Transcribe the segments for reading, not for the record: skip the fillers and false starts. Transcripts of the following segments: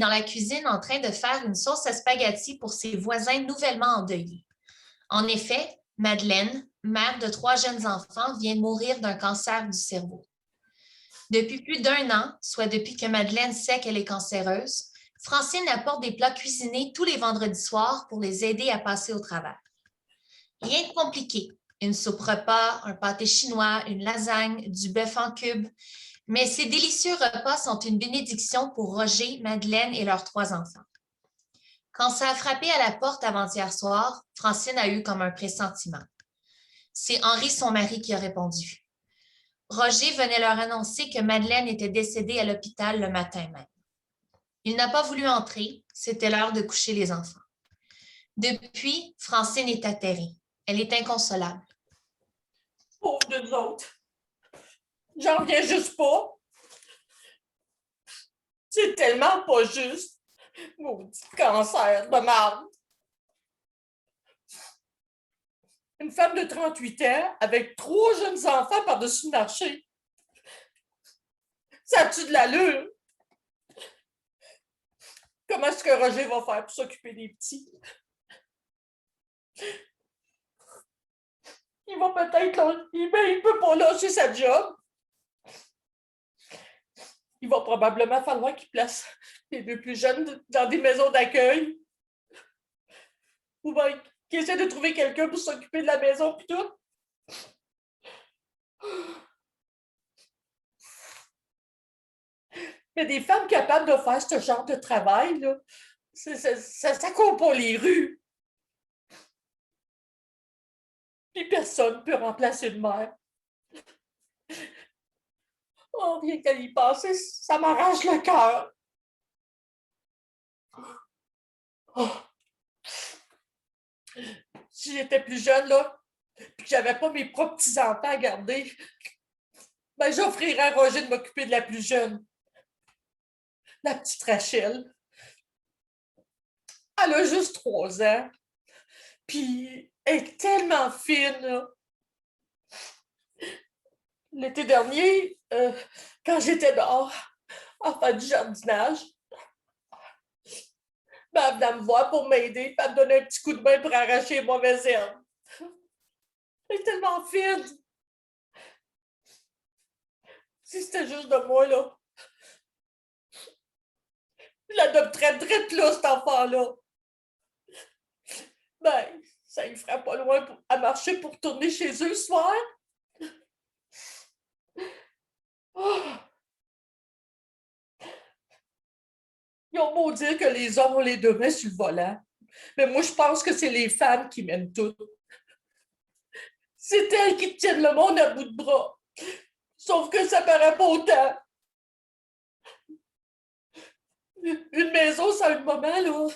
dans la cuisine en train de faire une sauce à spaghetti pour ses voisins nouvellement endeuillés. En effet, Madeleine, mère de 3 jeunes enfants, vient de mourir d'un cancer du cerveau. Depuis plus d'1 an, soit depuis que Madeleine sait qu'elle est cancéreuse, Francine apporte des plats cuisinés tous les vendredis soirs pour les aider à passer au travers. Rien de compliqué. Une soupe repas, un pâté chinois, une lasagne, du bœuf en cubes. Mais ces délicieux repas sont une bénédiction pour Roger, Madeleine et leurs 3 enfants. Quand ça a frappé à la porte avant-hier soir, Francine a eu comme un pressentiment. C'est Henri, son mari, qui a répondu. Roger venait leur annoncer que Madeleine était décédée à l'hôpital le matin même. Il n'a pas voulu entrer, c'était l'heure de coucher les enfants. Depuis, Francine est atterrée. Elle est inconsolable. Pauvre de nous autres. J'en reviens juste pas. C'est tellement pas juste. Maudit cancer de marde. Une femme de 38 ans avec 3 jeunes enfants par-dessus le marché. Ça a-tu de l'allure? Comment est-ce que Roger va faire pour s'occuper des petits? Il va peut-être, il peut pas lâcher sa job. Il va probablement falloir qu'il place les 2 plus jeunes dans des maisons d'accueil. Ou bien qu'il essaie de trouver quelqu'un pour s'occuper de la maison puis tout. Mais des femmes capables de faire ce genre de travail, là, ça court pas les rues. Puis personne ne peut remplacer une mère. Oh, bien qu'à y penser, ça m'arrache le cœur. Oh. Si j'étais plus jeune, là, puis que j'avais pas mes propres petits-enfants à garder, ben j'offrirais à Roger de m'occuper de la plus jeune. La petite Rachel. Elle a juste 3 ans. Puis elle est tellement fine, là. L'été dernier, quand j'étais dehors, en faire du jardinage, ben, elle venait me voir pour m'aider, puis elle me donnait un petit coup de main pour arracher les mauvaises herbes. Elle est tellement fine. Si c'était juste de moi, là, je l'adopterais direct là, cet enfant-là. Ben, ça lui ferait pas loin à marcher pour retourner chez eux ce soir. Oh. Ils ont beau dire que les hommes ont les 2 mains sur le volant. Mais moi, je pense que c'est les femmes qui mènent tout. C'est elles qui tiennent le monde à bout de bras. Sauf que ça paraît pas autant. Une maison sans une maman, là,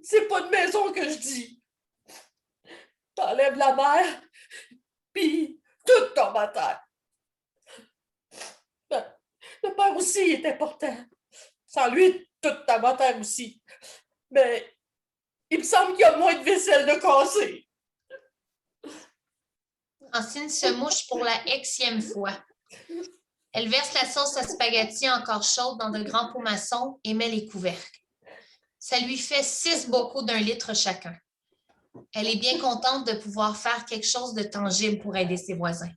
c'est pas une maison que je dis. T'enlèves la mère, puis tout tombe à terre. Ben, le père aussi est important. Sans lui, tout tombe à terre aussi. Mais il me semble qu'il y a moins de vaisselle de casser. Francine se mouche pour la Xème fois. Elle verse la sauce à spaghetti encore chaude dans de grands pots maçons et met les couvercles. Ça lui fait 6 bocaux d'1 litre chacun. Elle est bien contente de pouvoir faire quelque chose de tangible pour aider ses voisins.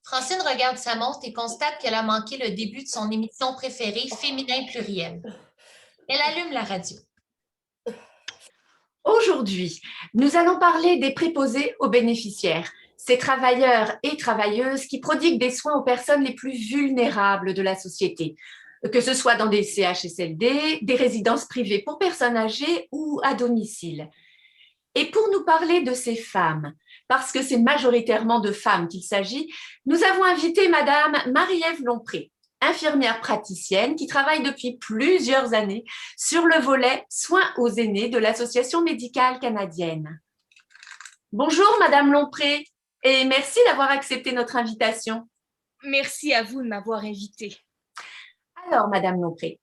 Francine regarde sa montre et constate qu'elle a manqué le début de son émission préférée, Féminin pluriel. Elle allume la radio. Aujourd'hui, nous allons parler des préposés aux bénéficiaires, ces travailleurs et travailleuses qui prodiguent des soins aux personnes les plus vulnérables de la société, que ce soit dans des CHSLD, des résidences privées pour personnes âgées ou à domicile. Et pour nous parler de ces femmes, parce que c'est majoritairement de femmes qu'il s'agit, nous avons invité Madame Marie-Ève Lompré, infirmière praticienne qui travaille depuis plusieurs années sur le volet soins aux aînés de l'Association médicale canadienne. Bonjour Madame Lompré et merci d'avoir accepté notre invitation. Merci à vous de m'avoir invitée. Alors Madame Lompré,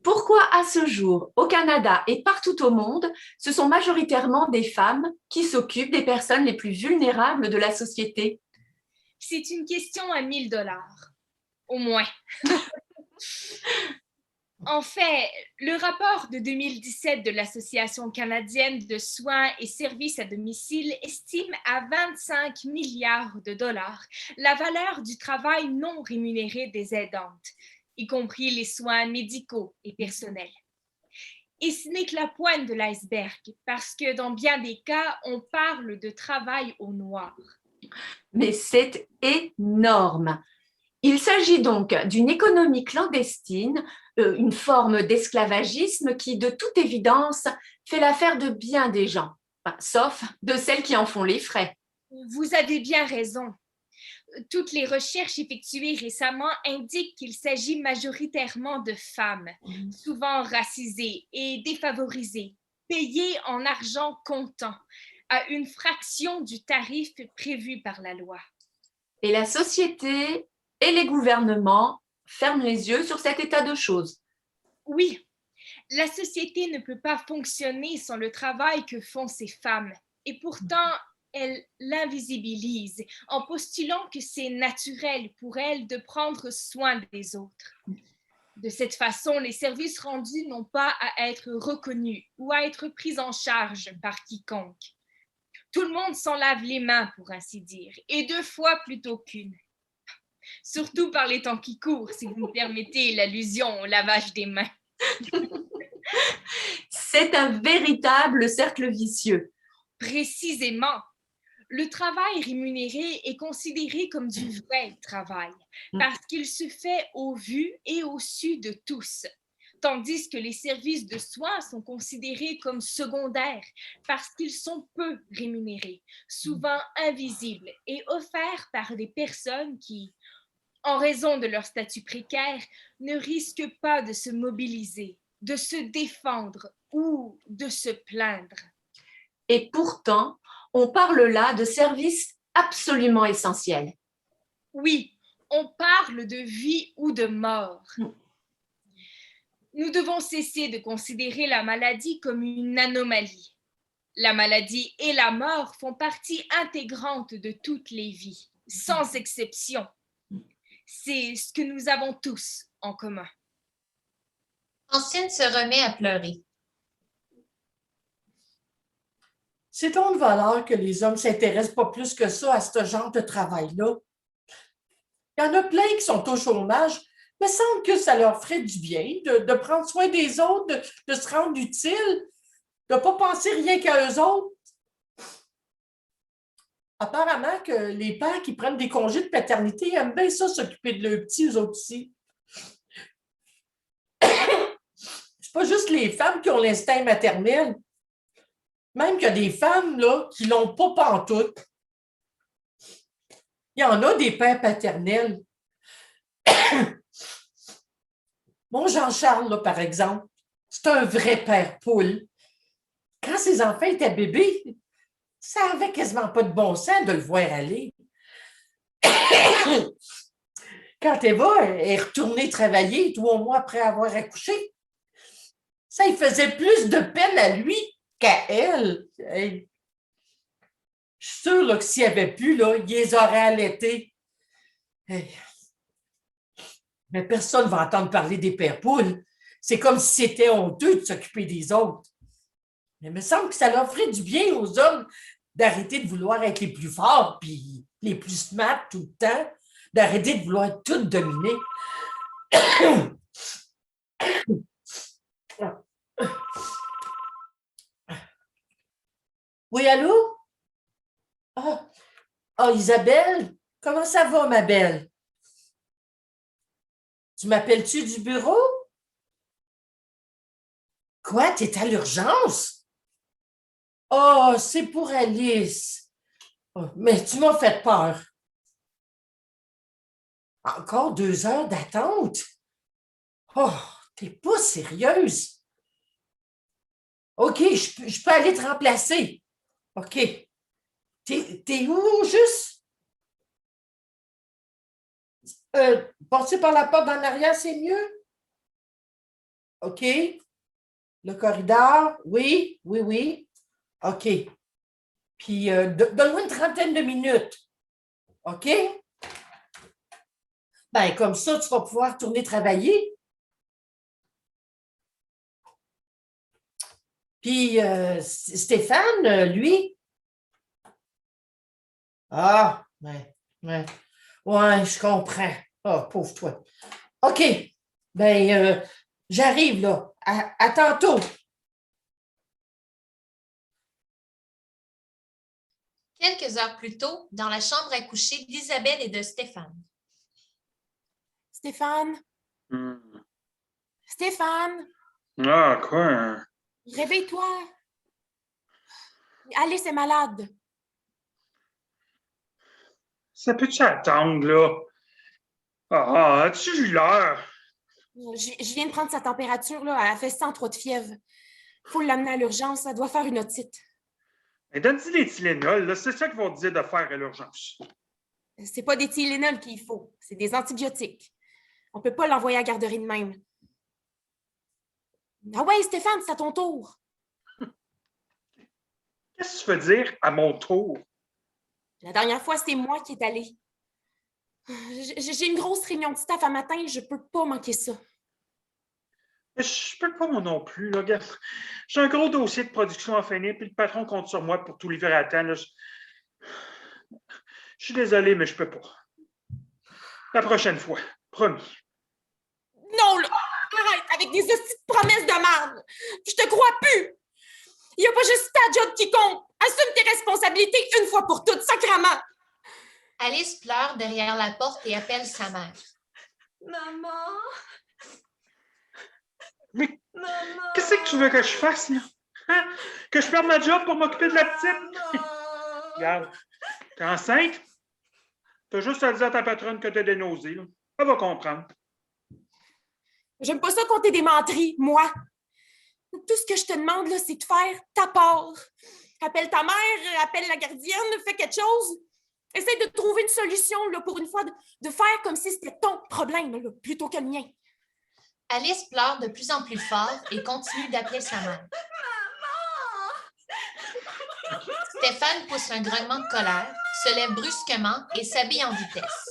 pourquoi à ce jour, au Canada et partout au monde, ce sont majoritairement des femmes qui s'occupent des personnes les plus vulnérables de la société? C'est une question à 1 000 $, au moins. En fait, le rapport de 2017 de l'Association canadienne de soins et services à domicile estime à 25 milliards de dollars la valeur du travail non rémunéré des aidantes, y compris les soins médicaux et personnels. Et ce n'est que la pointe de l'iceberg, parce que dans bien des cas, on parle de travail au noir. Mais c'est énorme. Il s'agit donc d'une économie clandestine, une forme d'esclavagisme qui, de toute évidence, fait l'affaire de bien des gens, sauf de celles qui en font les frais. Vous avez bien raison. Toutes les recherches effectuées récemment indiquent qu'il s'agit majoritairement de femmes, souvent racisées et défavorisées, payées en argent comptant, à une fraction du tarif prévu par la loi. Et la société et les gouvernements ferment les yeux sur cet état de choses. Oui, la société ne peut pas fonctionner sans le travail que font ces femmes. Et pourtant, elle l'invisibilise en postulant que c'est naturel pour elle de prendre soin des autres. De cette façon, les services rendus n'ont pas à être reconnus ou à être pris en charge par quiconque. Tout le monde s'en lave les mains, pour ainsi dire, et 2 fois plutôt qu'1. Surtout par les temps qui courent, si vous me permettez l'allusion au lavage des mains. C'est un véritable cercle vicieux. Précisément. Le travail rémunéré est considéré comme du vrai travail parce qu'il se fait au vu et au su de tous, tandis que les services de soins sont considérés comme secondaires parce qu'ils sont peu rémunérés, souvent invisibles et offerts par des personnes qui, en raison de leur statut précaire, ne risquent pas de se mobiliser, de se défendre ou de se plaindre. Et pourtant, on parle là de services absolument essentiels. Oui, on parle de vie ou de mort. Nous devons cesser de considérer la maladie comme une anomalie. La maladie et la mort font partie intégrante de toutes les vies, sans exception. C'est ce que nous avons tous en commun. Francine se remet à pleurer. C'est donc de valeur que les hommes ne s'intéressent pas plus que ça à ce genre de travail-là. Il y en a plein qui sont au chômage, mais semble que ça leur ferait du bien de prendre soin des autres, de se rendre utile, de ne pas penser rien qu'à eux autres. Apparemment que les pères qui prennent des congés de paternité aiment bien ça, s'occuper de leurs petits, eux autres aussi. C'est pas juste les femmes qui ont l'instinct maternel. Même qu'il y a des femmes là, qui ne l'ont pas pantoute. Il y en a des pères paternels. Mon Jean-Charles, là, par exemple, c'est un vrai père poule. Quand ses enfants étaient bébés, ça n'avait quasiment pas de bon sens de le voir aller. Quand Eva est retournée travailler 3 mois après avoir accouché, ça lui faisait plus de peine à lui qu'à elle. Hey. Je suis sûre là, que s'il n'y avait plus, là, il les aurait allaités. Hey. Mais personne ne va entendre parler des pères poules. C'est comme si c'était honteux de s'occuper des autres. Mais il me semble que ça leur ferait du bien aux hommes d'arrêter de vouloir être les plus forts puis les plus smart tout le temps, d'arrêter de vouloir tout dominer. Oui, allô? Ah, Isabelle, comment ça va, ma belle? Tu m'appelles-tu du bureau? Quoi, t'es à l'urgence? Oh, c'est pour Alice. Oh, mais tu m'as fait peur. Encore 2 heures d'attente? Oh, t'es pas sérieuse. OK, je peux aller te remplacer. OK. T'es où, juste? Passer par la porte en arrière, c'est mieux? OK. Le corridor? Oui, oui, oui. OK. Puis, donne-moi une 30aine de minutes. OK? Ben, comme ça, tu vas pouvoir tourner travailler. Puis Stéphane, lui? Ah, ouais, je comprends. Ah, pauvre toi. OK. Ben, j'arrive là. À tantôt. Quelques heures plus tôt, dans la chambre à coucher d'Isabelle et de Stéphane. Stéphane, Hmm. Stéphane, Ah, quoi? Hein? réveille-toi. Alice est malade. Ça peut-tu attendre, là? Ah, as-tu vu l'heure? Je viens de prendre sa température, là. Elle fait 103 de fièvre. Faut l'amener à l'urgence. Elle doit faire une otite. Mais donne-y les Tylenol, là. C'est ça qu'ils vont te dire de faire à l'urgence. C'est pas des Tylenol qu'il faut. C'est des antibiotiques. On peut pas l'envoyer à la garderie de même. Ah ouais, Stéphane, c'est à ton tour. Qu'est-ce que tu veux dire à mon tour? La dernière fois, c'était moi qui est allée. J'ai une grosse réunion de staff à matin. Je peux pas manquer ça. Je peux pas moi non plus, là. Regarde. J'ai un gros dossier de production à finir, puis le patron compte sur moi pour tout livrer à temps. Là. Je suis désolé, mais je peux pas. La prochaine fois, promis. Non, là! Arrête avec des hosties de promesses de merde! Je te crois plus! Il n'y a pas juste ta job qui compte! Assume tes responsabilités une fois pour toutes, sacrément! Alice pleure derrière la porte et appelle sa mère. Maman! Mais Maman! qu'est-ce que tu veux que je fasse, là? Hein? Que je perde ma job pour m'occuper de la petite? Regarde, t'es enceinte? T'as juste à dire à ta patronne que t'as des nausées, là. Elle va comprendre. J'aime pas ça compter des menteries, moi. Tout ce que je te demande, là, c'est de faire ta part. Appelle ta mère, appelle la gardienne, fais quelque chose. Essaye de trouver une solution, là, pour une fois, de faire comme si c'était ton problème, là, plutôt que le mien. Alice pleure de plus en plus fort et continue d'appeler sa mère. Stéphane pousse un grognement de colère, se lève brusquement et s'habille en vitesse.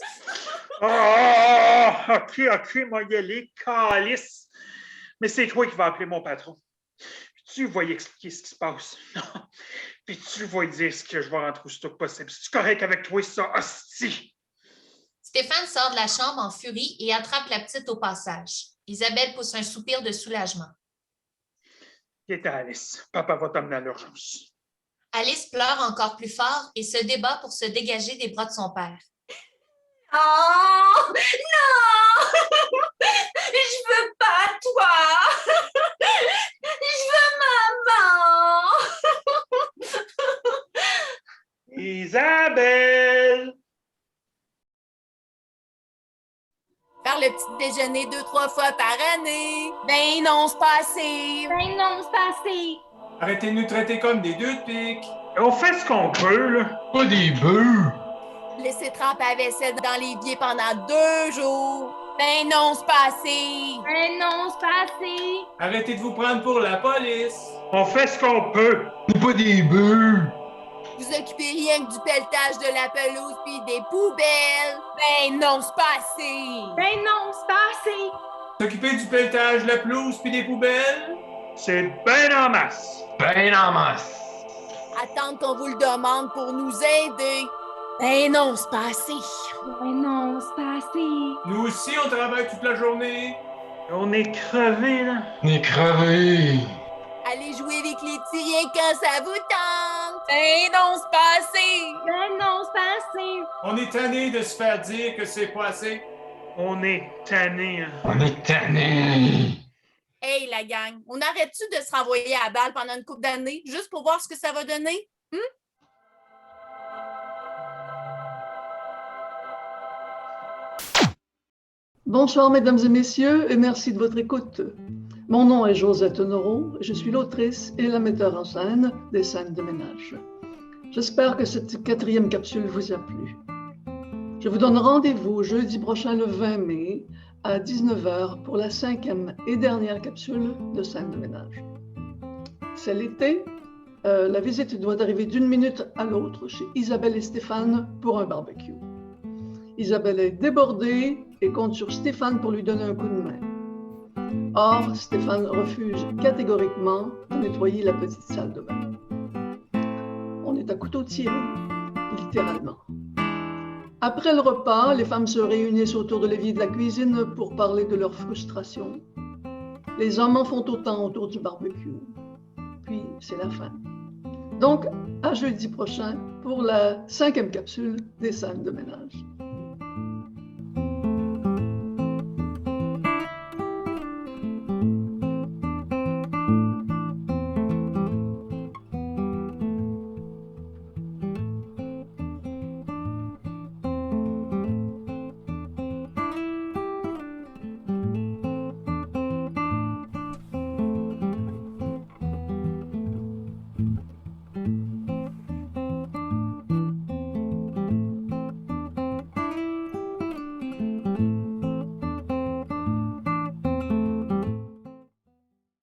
OK, moi y aller, calice. Mais c'est toi qui vas appeler mon patron. Puis tu vas y expliquer ce qui se passe. Puis tu vas lui dire ce que je vais rentrer aussitôt que possible. C'est correct avec toi, ça, hostie? Stéphane sort de la chambre en furie et attrape la petite au passage. Isabelle pousse un soupir de soulagement. Viens, Alice. Papa va t'emmener à l'urgence. Alice pleure encore plus fort et se débat pour se dégager des bras de son père. Oh! Non! Je veux pas toi! Je veux maman! Isabelle! Faire le petit déjeuner 2-3 fois par année. Ben non, c'est pas assez. Ben non, c'est pas assez. Arrêtez de nous traiter comme des deux de pique. On fait ce qu'on peut, là. Pas des bœufs! Laisser tremper la vaisselle dans l'évier pendant 2 jours. Ben non, c'est pas assez. Ben non, c'est pas assez. Arrêtez de vous prendre pour la police. On fait ce qu'on peut. C'est pas des bœufs! Vous occupez rien que du pelletage de la pelouse puis des poubelles. Ben non, c'est pas assez. Ben non, c'est pas assez. S'occuper du pelletage, la pelouse puis des poubelles. C'est ben en masse. Ben en masse! Attendre qu'on vous le demande pour nous aider. Ben non, c'est pas assez. Ben non, c'est pas assez. Nous aussi, on travaille toute la journée. On est crevés, là. On est crevés! Allez jouer avec les petits rien quand ça vous tente. Ben non, c'est pas assez. Ben non, c'est pas assez. On est tanné de se faire dire que c'est pas assez. On est tannés, hein. On est tannés! Hey, la gang, on arrête-tu de se renvoyer à la balle pendant une couple d'années, juste pour voir ce que ça va donner? Bonsoir, mesdames et messieurs, et merci de votre écoute. Mon nom est Josette Honoreau, je suis l'autrice et la metteur en scène des scènes de ménage. J'espère que cette 4e capsule vous a plu. Je vous donne rendez-vous jeudi prochain, le 20 mai, à 19h pour la 5e et dernière capsule de scènes de ménage. C'est l'été, la visite doit arriver d'une minute à l'autre chez Isabelle et Stéphane pour un barbecue. Isabelle est débordée et compte sur Stéphane pour lui donner un coup de main. Or, Stéphane refuse catégoriquement de nettoyer la petite salle de bain. On est à couteau tiré, littéralement. Après le repas, les femmes se réunissent autour de l'évier de la cuisine pour parler de leur frustration. Les hommes en font autant autour du barbecue. Puis, c'est la fin. Donc, à jeudi prochain pour la 5e capsule des scènes de ménage.